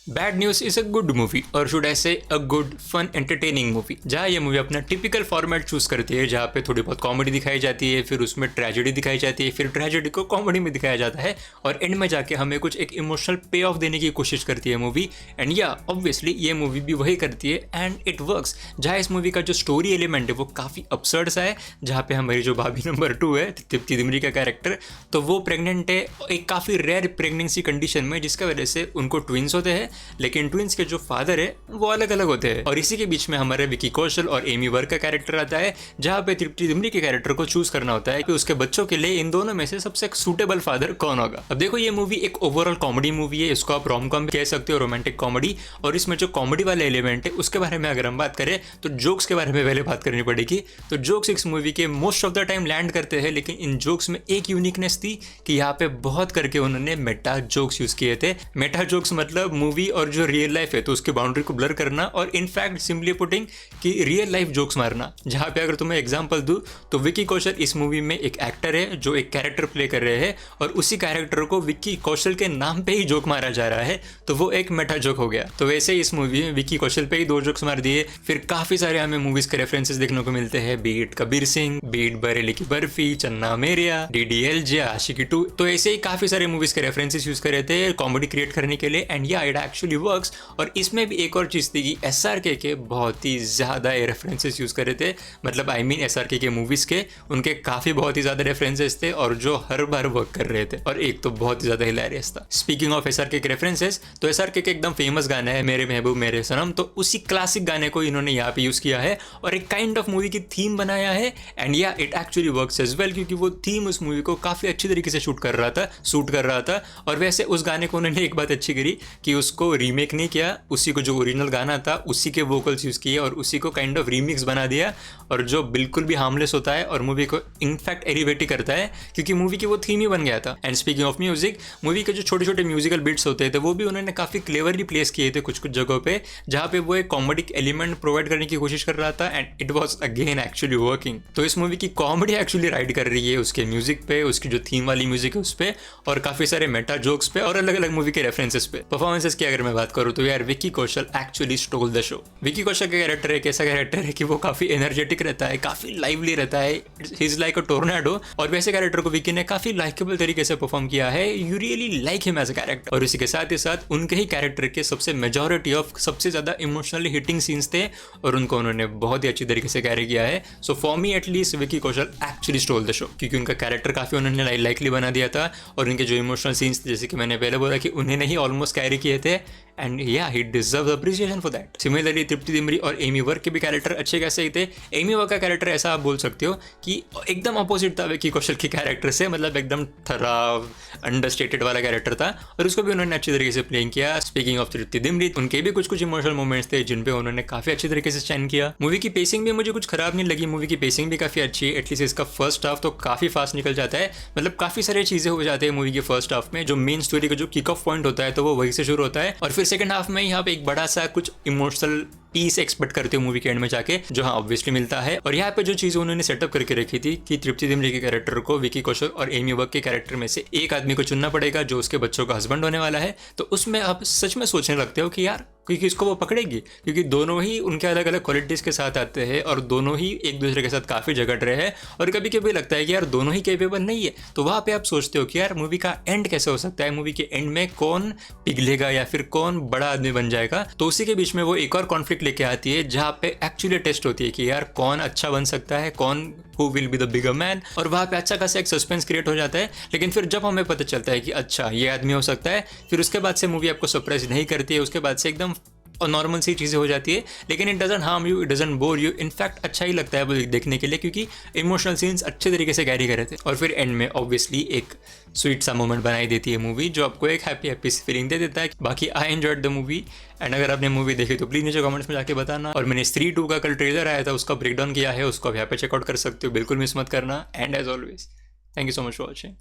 Bad news is a good movie और should I say a good fun entertaining movie, जहाँ ये movie अपना typical format choose करती है, जहाँ पे थोड़ी बहुत कॉमेडी दिखाई जाती है, फिर उसमें ट्रेजेडी दिखाई जाती है, फिर ट्रेजेडी को कॉमेडी में दिखाया जाता है और एंड में जाके हमें कुछ एक इमोशनल पे ऑफ देने की कोशिश करती है मूवी। एंड या ऑब्वियसली ये मूवी भी वही करती है एंड इट वर्क्स। जहाँ इस मूवी का जो स्टोरी एलिमेंट है वो काफ़ी अपसर्ड सा है, जहाँ पे हमारी जो भाभी नंबर 2 है तृप्ति दिमरी का कैरेक्टर, तो वो प्रेग्नेंट है एक काफ़ी रेयर प्रेगनेंसी कंडीशन में, जिसका वजह से उनको ट्विंस होते हैं, लेकिन ट्विंस के जो फादर है वो अलग अलग होते हैं। और इसी के बीच में हमारे विकी कौशल और एमी वर्क का कैरेक्टर आता है, जहाँ पे तृप्ति दिमरी के कैरेक्टर को चूज करना होता है कि उसके बच्चों के लिए इन दोनों में से सबसे सूटेबल फादर कौन होगा। अब देखो ये मूवी एक ओवरऑल कॉमेडी मूवी है, इसको आप रोम कॉम कह सकते हो, रोमांटिक कॉमेडी। और इसमें जो कॉमेडी वाले एलिमेंट है उसके बारे में अगर हम बात करें तो जोक्स के बारे में पहले बात करनी पड़ेगी। तो जोक्स इस मूवी के most of the time land करते हैं, लेकिन इन जोक्स में एक यूनिकनेस थी कि यहाँ पे बहुत करके उन्होंने मेटा जोक्स यूज किए थे। मेटा जोक्स मतलब मूवी और जो रियल लाइफ है तो उसकी बाउंड्री को ब्लर करना, और इनफैक्ट सिंपली पुटिंग कि रियल लाइफ जोक्स मारना। जहाँ पे अगर तुम्हें एग्जांपल दूं तो विकी कौशल इस मूवी में एक एक्टर है जो एक कैरेक्टर प्ले कर रहे हैं, और उसी कैरेक्टर को विकी कौशल के नाम पे ही जोक मारा जा रहा है, तो वो एक मेटा जोक हो गया। तो वैसे ही इस मूवी में विकी कौशल पे ही 2 जोक्स मार दिए। फिर काफी सारे हमें मूवीज के रेफरेंसेस देखने को मिलते हैं, बीट कबीर सिंह, बीट बरेली की बर्फी, चन्ना मेरिया, DDLJ, आशिकी 2। तो ऐसे ही काफी सारे मूवीज के रेफरेंसेस यूज करे थे कॉमेडी क्रिएट करने के लिए, एंड या इट एक्चुअली वर्क्स। और इसमें भी एक और चीज थी कि SRK के बहुत ही ज्यादा रेफरेंसेस यूज करे थे, मतलब आई मीन SRK के मूवीज के उनके काफी बहुत ही ज्यादा रेफरेंसेस थे और जो हर बार वर्क कर रहे थे, और एक तो बहुत ही ज्यादा हिलेरियस था। स्पीकिंग ऑफ SRK के रेफरेंसेस, तो SRK के एकदम फेमस गाना है मेरे महबूब मेरे सनम, तो उसी क्लासिक गाने को इन्होंने यहाँ पे यूज किया है और एक काइंड ऑफ मूवी की थीम बनाया है। एंड या it actually works as well, क्योंकि वो थीम उस मूवी को काफी अच्छी तरीके से शूट कर रहा था। और वैसे उस गाने को उन्होंने एक बात अच्छी करी कि उसको रीमेक नहीं किया, उसी को जो ओरिजिनल गाना था उसी के वोकल्स यूज किए और उसी को काइंड ऑफ रीमिक्स बना दिया, और जो बिल्कुल भी हार्मलेस होता है और मूवी को इनफैक्ट एलिवेट करता है, क्योंकि मूवी की वो थीम ही बन गया था। And speaking of music, movie के जो छोटे छोटे म्यूजिकल बिट्स होते थे वो भी उन्होंने काफी क्लेवरली प्लेस किए थे कुछ कुछ जगहों पे, जहाँ पे वो एक कॉमेडिक एलिमेंट प्रोवाइड करने की कोशिश कर रहा था, and it was again actually working. तो इस मूवी की कॉमेडी एक्चुअली राइड कर रही है उसके म्यूजिक पे, उसकी जो थीम वाली म्यूजिक है उस पे, और काफी सारे मेटा जोक्स पे और अलग अलग मूवी के रेफरेंसेस पे। परफॉर्मेंसेस की अगर मैं बात करूँ तो यार Vicky Kaushal actually stole the show. Vicky Kaushal का कैरेक्टर एक ऐसा कैरेक्टर है कि वो काफी एनर्जेटिक रहता है, काफी लाइवली रहता है, he is like a tornado, और वैसे कैरेक्टर को विकी ने काफी लाइकेबल तरीके से परफॉर्म किया है। You really like him as a character. और इसी के साथ ही साथ उनके ही कैरेक्टर के सबसे मेजॉरिटी ऑफ सबसे ज्यादा इमोशनली हिटिंग सीन्स थे और उनको उन्होंने बहुत ही अच्छी तरीके से कैरी किया है। So for me at least Vicky Kaushal actually stole the show, क्योंकि उनका कैरेक्टर काफी उन्होंने लाइकली बना दिया था, और उनके जो इमोशनल सीन्स थे जैसे कि मैंने पहले बोला कि उन्हें नहीं ऑलमोस्ट कैरी किए थे, and yeah he deserve appreciation for that. Similarly Tripti Dimri और एमी वर्क के भी कैरेक्टर अच्छे कैसे ही थे। एमी वर्क का कैरेक्टर ऐसा आप बोल सकते हो कि एकदम अपोजिट था विकी कौशल के कैरेक्टर से, मतलब एकदम खराब अंडरस्टेटेड वाला कैरेक्टर था, और उसको भी उन्होंने अच्छी तरीके से प्ले किया। स्पीकिंग ऑफ तृप्ति दिमरी, उनके भी कुछ कुछ इमोशनल मोमेंट्स थे जिन पे उन्होंने काफी अच्छी तरीके से शाइन किया। मूवी की पेसिंग भी मुझे कुछ खराब नहीं लगी, मूवी की पेसिंग भी काफी अच्छी है। एटलीस्ट इसका फर्स्ट हाफ तो काफी फास्ट निकल जाता है, मतलब काफी सारी चीजें हो जाती है मूवी के फर्स्ट हाफ में। जो मेन स्टोरी का जो किक ऑफ पॉइंट होता है तो वो वहीं से शुरू होता है, और फिर सेकंड हाफ में यहाँ पे एक बड़ा सा कुछ इमोशनल पीस एक्सपेक्ट करते हो मूवी के एंड में जाके, जो हाँ ऑब्वियसली मिलता है। और यहाँ पे जो चीज़ उन्होंने सेटअप करके रखी थी कि तृप्ति दिमरी के कैरेक्टर को विकी कौशल और एमी वर्क के कैरेक्टर में से एक आदमी को चुनना पड़ेगा जो उसके बच्चों का हस्बैंड होने वाला है, तो उसमें आप सच में सोचने लगते हो कि यार क्योंकि इसको वो पकड़ेगी, क्योंकि दोनों ही उनके अलग अलग क्वालिटीज़ के साथ आते हैं और दोनों ही एक दूसरे के साथ काफ़ी झगड़ रहे हैं, और कभी कभी लगता है कि यार दोनों ही कैपेबल नहीं है। तो वहाँ पे आप सोचते हो कि यार मूवी का एंड कैसे हो सकता है, मूवी के एंड में कौन पिघलेगा या फिर कौन बड़ा आदमी बन जाएगा। तो उसी के बीच में वो एक और कॉन्फ्लिक्ट लेके आती है जहाँ पे एक्चुअली टेस्ट होती है कि यार कौन अच्छा बन सकता है, कौन who will be the bigger man, और वहाँ पे अच्छा खासा एक सस्पेंस क्रिएट हो जाता है। लेकिन फिर जब हमें पता चलता है कि अच्छा ये आदमी हो सकता है, फिर उसके बाद से मूवी आपको सरप्राइज नहीं करती है, उसके बाद से एकदम और नॉर्मल सी चीज़ें हो जाती है, लेकिन it doesn't harm you, it doesn't bore you, in fact अच्छा ही लगता है वो देखने के लिए, क्योंकि इमोशनल सीन्स अच्छे तरीके से कैरी करे थे। और फिर एंड में ऑब्वियसली एक स्वीट सा मोमेंट बनाई देती है मूवी, जो आपको एक हैप्पी हैप्पी फीलिंग दे देता है। बाकी I enjoyed the movie, and अगर आपने मूवी देखी तो प्लीज़ नीचे कमेंट्स में जाके बताना। और मैंने स्त्री 2 का कल ट्रेलर आया था, उसका ब्रेकडाउन किया है, उसको आप यहाँ पे चेकआउट कर सकते हो, बिल्कुल मिस मत करना। And as always thank you so much for watching.